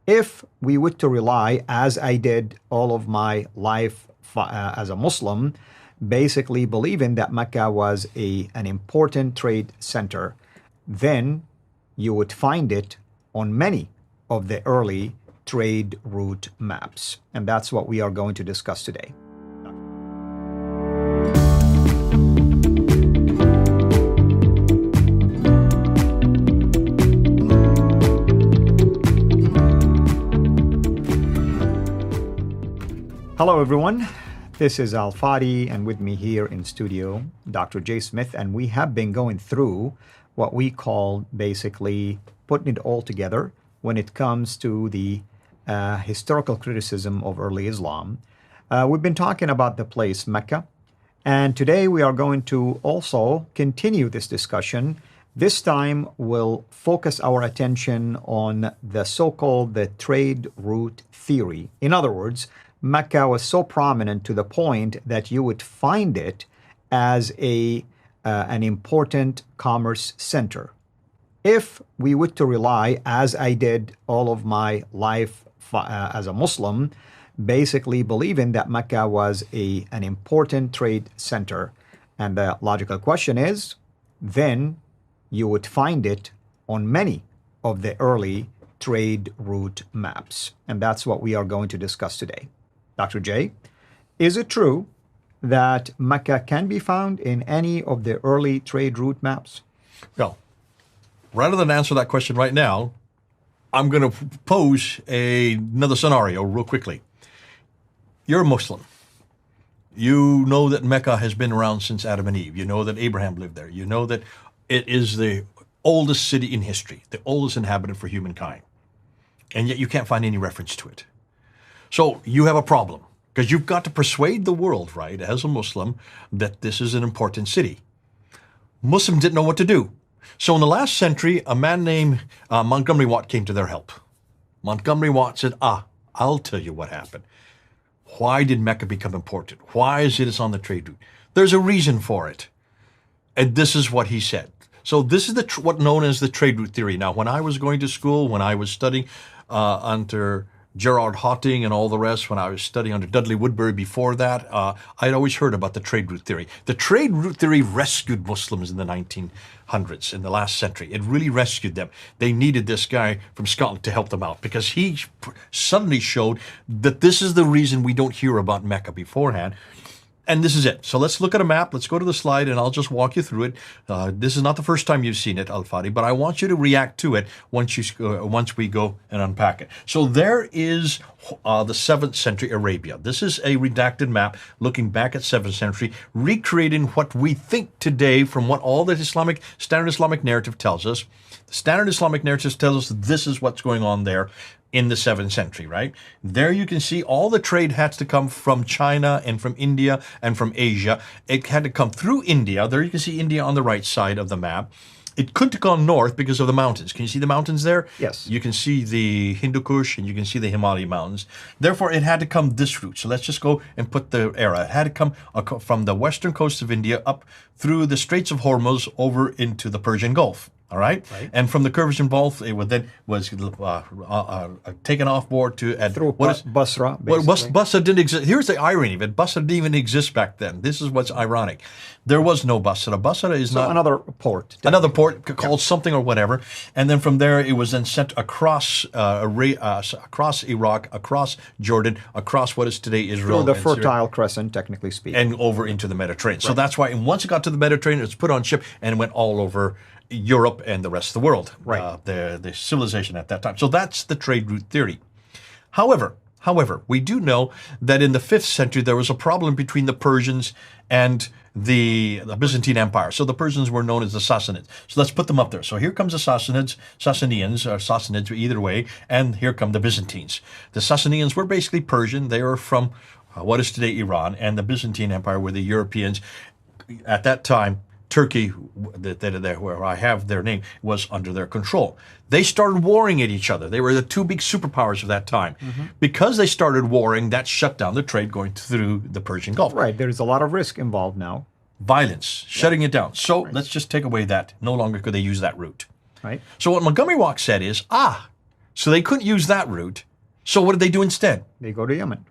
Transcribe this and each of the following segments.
If we were to rely, as I did all of my life as a Muslim, basically believing that Mecca was an important trade center, then you would find it on many of the early trade route maps. And that's what we are going to discuss today. Hello, everyone. This is Al Fadi, and with me here in studio, Dr. Jay Smith, and we have been going through what we call basically putting it all together when it comes to the historical criticism of early Islam. We've been talking about the place Mecca, and today we are going to also continue this discussion. This time we'll focus our attention on the so-called the trade route theory. In other words, Mecca was so prominent to the point that you would find it as an important commerce center. If we were to rely, as I did all of my life as a Muslim, basically believing that Mecca was an important trade center, and the logical question is, then you would find it on many of the early trade route maps. And that's what we are going to discuss today. Dr. J, is it true that Mecca can be found in any of the early trade route maps? Well, rather than answer that question right now, I'm going to pose another scenario real quickly. You're a Muslim. You know that Mecca has been around since Adam and Eve. You know that Abraham lived there. You know that it is the oldest city in history, the oldest inhabitant for humankind. And yet you can't find any reference to it. So you have a problem, because you've got to persuade the world, right, as a Muslim, that this is an important city. Muslims didn't know what to do. So in the last century, a man named Montgomery Watt came to their help. Montgomery Watt said, I'll tell you what happened. Why did Mecca become important? Why is it on the trade route? There's a reason for it. And this is what he said. So this is what known as the trade route theory. Now, when I was going to school, when I was studying under Gerard Hotting and all the rest, when I was studying under Dudley Woodbury before that, I'd always heard about the trade route theory. The trade route theory rescued Muslims in the 1900s, in the last century. It really rescued them. They needed this guy from Scotland to help them out, because he suddenly showed that this is the reason we don't hear about Mecca beforehand. And this is it. So let's look at a map. Let's go to the slide, and I'll just walk you through it. This is not the first time you've seen it, Al Fadi, but I want you to react to it once we go and unpack it. So there is the 7th century Arabia. This is a redacted map looking back at 7th century, recreating what we think today from what all the standard Islamic narrative tells us. The standard Islamic narrative tells us this is what's going on there in the 7th century, right? There you can see all the trade had to come from China and from India and from Asia. It had to come through India. There you can see India on the right side of the map. It couldn't have gone north because of the mountains. Can you see the mountains there? Yes. You can see the Hindu Kush and you can see the Himalaya mountains. Therefore, it had to come this route. So let's just go and put the era. It had to come from the western coast of India up through the Straits of Hormuz over into the Persian Gulf. All right? And from the Persian Gulf, it was taken off board to Basra. Basra didn't exist. Here's the irony of it. Basra didn't even exist back then. This is what's ironic. There was no Basra. Basra is not another port. Another port called something or whatever. And then from there, it was then sent across Iraq, across Jordan, across what is today Israel. Through the Fertile Crescent, technically speaking. And over into the Mediterranean. So that's why, and once it got to the Mediterranean, it was put on ship and went all over Europe and the rest of the world, right? The civilization at that time. So that's the trade route theory. However, we do know that in the 5th century there was a problem between the Persians and the Byzantine Empire. So the Persians were known as the Sassanids. So let's put them up there. So here comes the Sassanids, or Sassanids, either way, and here come the Byzantines. The Sassanians were basically Persian. They were from what is today Iran, and the Byzantine Empire were the Europeans. At that time, Turkey, where I have their name, was under their control. They started warring at each other. They were the two big superpowers of that time. Because they started warring, that shut down the trade going through the Persian Gulf. Right. There's a lot of risk involved now. Violence, shutting it down. So let's just take away that. No longer could they use that route. Right. So what Montgomery Watt said is, So they couldn't use that route. So what did they do instead? They go to Yemen.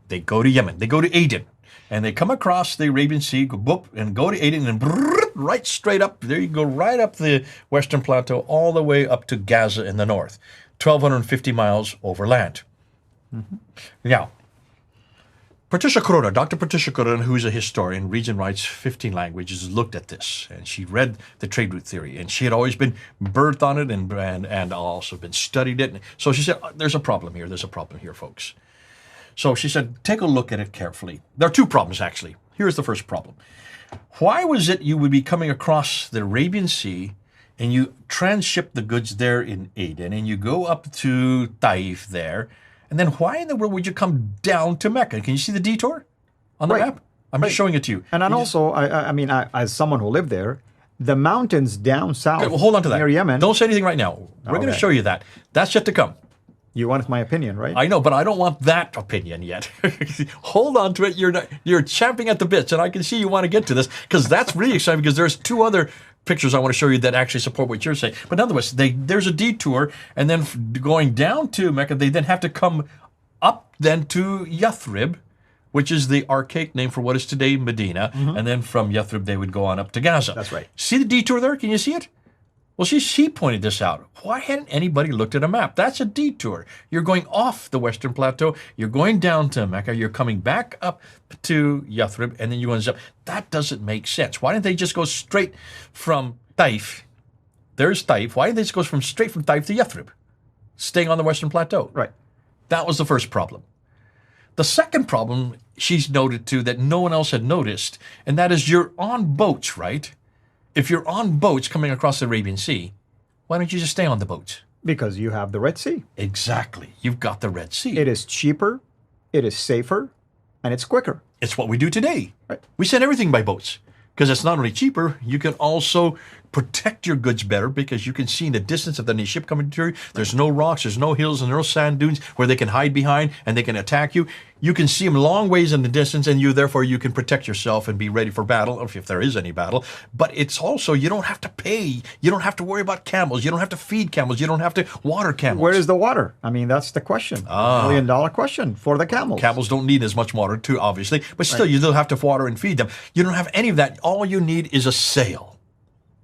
They go to Yemen. They go to Aden. And they come across the Arabian Sea, go boop, and go to Aden, and brrr, right straight up. There you go, right up the Western Plateau, all the way up to Gaza in the north. 1,250 miles over land. Now, Patricia Corona, Dr. Patricia Corona, who's a historian, reads and writes 15 languages, looked at this, and she read the trade route theory, and she had always been birthed on it and also been studied it. So she said, there's a problem here. There's a problem here, folks. So she said, take a look at it carefully. There are two problems, actually. Here's the first problem. Why was it you would be coming across the Arabian Sea and you transship the goods there in Aden and you go up to Taif there, and then why in the world would you come down to Mecca? Can you see the detour on the map? I'm just showing it to you. And then also, I mean, as someone who lived there, the mountains down south Okay, well, hold on to that. near Yemen. Don't say anything right now. We're going to show you that. That's yet to come. You wanted my opinion, right? I know, but I don't want that opinion yet. Hold on to it. You're champing at the bits, and I can see you want to get to this because that's really exciting because there's two other pictures I want to show you that actually support what you're saying. But nonetheless, there's a detour, and then going down to Mecca, they then have to come up then to Yathrib, which is the archaic name for what is today Medina, and then from Yathrib they would go on up to Gaza. That's right. See the detour there? Can you see it? Well, she pointed this out. Why hadn't anybody looked at a map? That's a detour. You're going off the Western Plateau. You're going down to Mecca. You're coming back up to Yathrib, and then you end up. That doesn't make sense. Why didn't they just go straight from Taif? There's Taif. Why didn't they just go straight from Taif to Yathrib, staying on the Western Plateau? Right. That was the first problem. The second problem she's noted too that no one else had noticed, and that is you're on boats, right? If you're on boats coming across the Arabian Sea, why don't you just stay on the boats? Because you have the Red Sea. Exactly. You've got the Red Sea. It is cheaper, it is safer, and it's quicker. It's what we do today. Right. We send everything by boats because it's not only cheaper, you can also protect your goods better because you can see in the distance of any ship coming to you. There's no rocks, there's no hills, and no sand dunes where they can hide behind and they can attack you. You can see them long ways in the distance, and therefore you can protect yourself and be ready for battle, if there is any battle. But it's also, you don't have to pay. You don't have to worry about camels. You don't have to feed camels. You don't have to water camels. Where is the water? I mean, that's the question. $1 million question for the camels. Camels don't need as much water too, obviously, but still, you still have to water and feed them. You don't have any of that. All you need is a sail.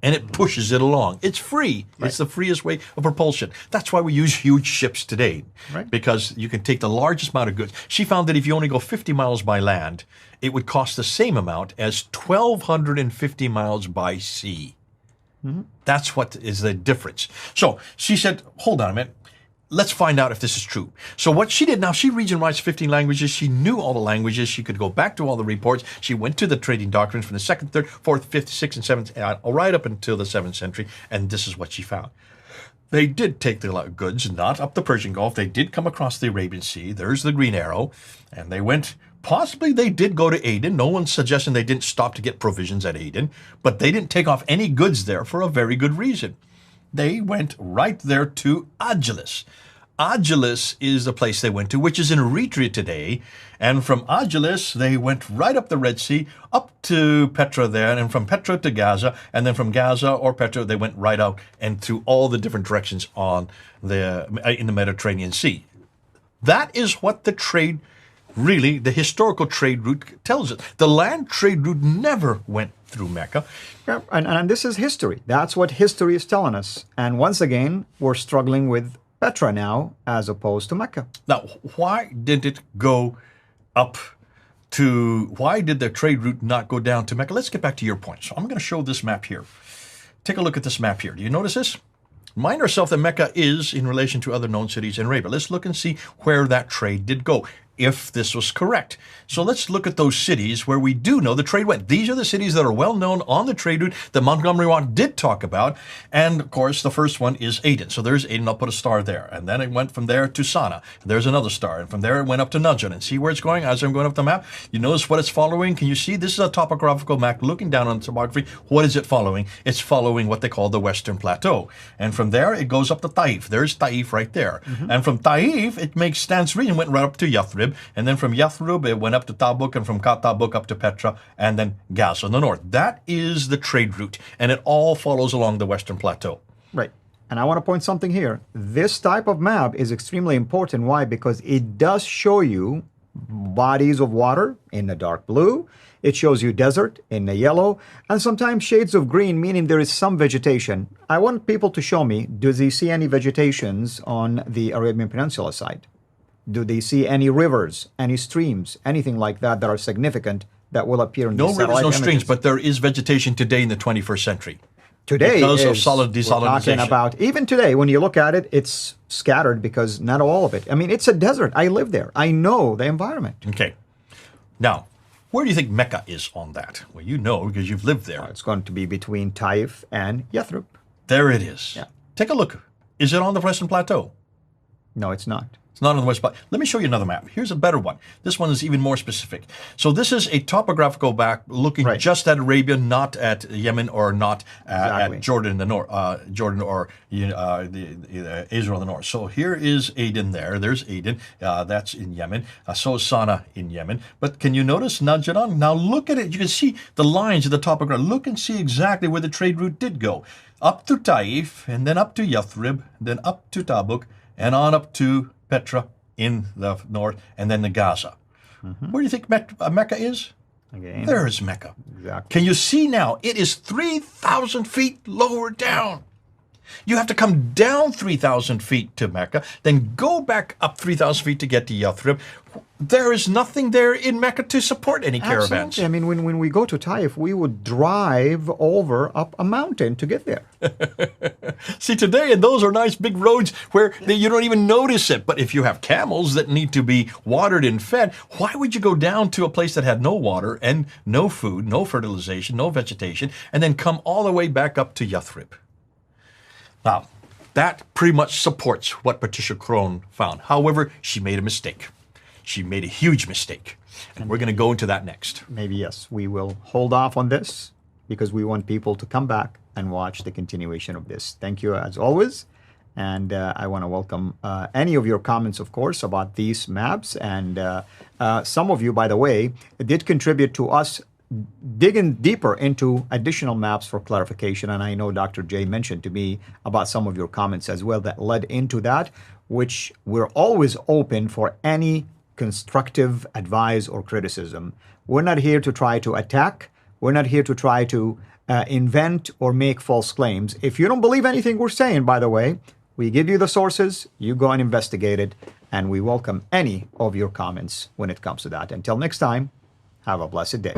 And it pushes it along. It's free. Right. It's the freest way of propulsion. That's why we use huge ships today, because you can take the largest amount of goods. She found that if you only go 50 miles by land, it would cost the same amount as 1,250 miles by sea. That's what is the difference. So she said, hold on a minute. Let's find out if this is true. So what she did now, she reads and writes 15 languages. She knew all the languages. She could go back to all the reports. She went to the trading doctrines from the 2nd, 3rd, 4th, 5th, 6th, and 7th, right up until the 7th century. And this is what she found. They did take the goods, not up the Persian Gulf. They did come across the Arabian Sea. There's the Green Arrow. And they went, possibly they did go to Aden. No one's suggesting they didn't stop to get provisions at Aden. But they didn't take off any goods there for a very good reason. They went right there to Agilis. Agilis is the place they went to, which is in Eritrea today. And from Agilis, they went right up the Red Sea, up to Petra there, and from Petra to Gaza. And then from Gaza or Petra, they went right out and through all the different directions in the Mediterranean Sea. That is what the trade, really, the historical trade route tells us. The land trade route never went through Mecca. Yeah, and this is history. That's what history is telling us. And once again, we're struggling with Petra now as opposed to Mecca. Now, why did it go up to, why did the trade route not go down to Mecca? Let's get back to your point. So I'm going to show this map here. Take a look at this map here. Do you notice this? Remind ourselves that Mecca is in relation to other known cities in Arabia. Let's look and see where that trade did go, if this was correct. So let's look at those cities where we do know the trade went. These are the cities that are well known on the trade route that Montgomery Watt did talk about. And of course, the first one is Aden. So there's Aden. I'll put a star there. And then it went from there to Sana'a. There's another star. And from there it went up to Najran. And see where it's going as I'm going up the map? You notice what it's following? Can you see? This is a topographical map looking down on the topography. What is it following? It's following what they call the Western Plateau. And from there it goes up to Taif. There's Taif right there. And from Taif, it makes stance region, went right up to Yathrib. And then from Yathrib, it went up to Tabuk, and from Tabuk up to Petra, and then Gaza in the north. That is the trade route, and it all follows along the Western Plateau. Right. and I want to point something here. This type of map is extremely important. Why? Because it does show you bodies of water in the dark blue. It shows you desert in the yellow, and sometimes shades of green, meaning there is some vegetation. I want people to show me, do they see any vegetations on the Arabian Peninsula side? Do they see any rivers, any streams, anything like that that are significant that will appear in No these rivers, satellite no images? streams, but there is vegetation today in the 21st century. Today because of is, solid we're desalinization. talking about, even today, when you look at it, it's scattered because not all of it. I mean, it's a desert. I live there. I know the environment. Okay. Now, where do you think Mecca is on that? Well, you know because you've lived there. It's going to be between Taif and Yathrib. There it is. Yeah. Take a look. Is it on the Western Plateau? No, it's not. It's not on the West Plateau. Let me show you another map. Here's a better one. This one is even more specific. So this is a topographical map looking Right. just at Arabia, not at Yemen or not Exactly. at Jordan in the north, Jordan or Israel in the north. So here is Aden there. There's Aden. That's in Yemen. So is Sana'a in Yemen. But can you notice Najran? Now look at it. You can see the lines at the topograph. Look and see exactly where the trade route did go. Up to Taif, and then up to Yathrib, then up to Tabuk, and on up to Petra in the north, and then the Gaza. Where do you think Mecca is? Again. There is Mecca. Exactly. Can you see now? It is 3,000 feet lower down. You have to come down 3,000 feet to Mecca, then go back up 3,000 feet to get to Yathrib. There is nothing there in Mecca to support any caravans. Absolutely. I mean, when we go to Taif, we would drive over up a mountain to get there. See, today, and those are nice big roads where you don't even notice it. But if you have camels that need to be watered and fed, why would you go down to a place that had no water and no food, no fertilization, no vegetation, and then come all the way back up to Yathrib? Now, that pretty much supports what Patricia Crone found. However, she made a mistake. She made a huge mistake. And we're going to go into that next. Maybe, yes, we will hold off on this because we want people to come back and watch the continuation of this. Thank you as always. And I want to welcome any of your comments, of course, about these maps. And some of you, by the way, did contribute to us digging deeper into additional maps for clarification. And I know Dr. J mentioned to me about some of your comments as well that led into that, which we're always open for any constructive advice or criticism. We're not here to try to attack. We're not here to try to invent or make false claims. If you don't believe anything we're saying, by the way, we give you the sources, you go and investigate it, and we welcome any of your comments when it comes to that. Until next time, have a blessed day.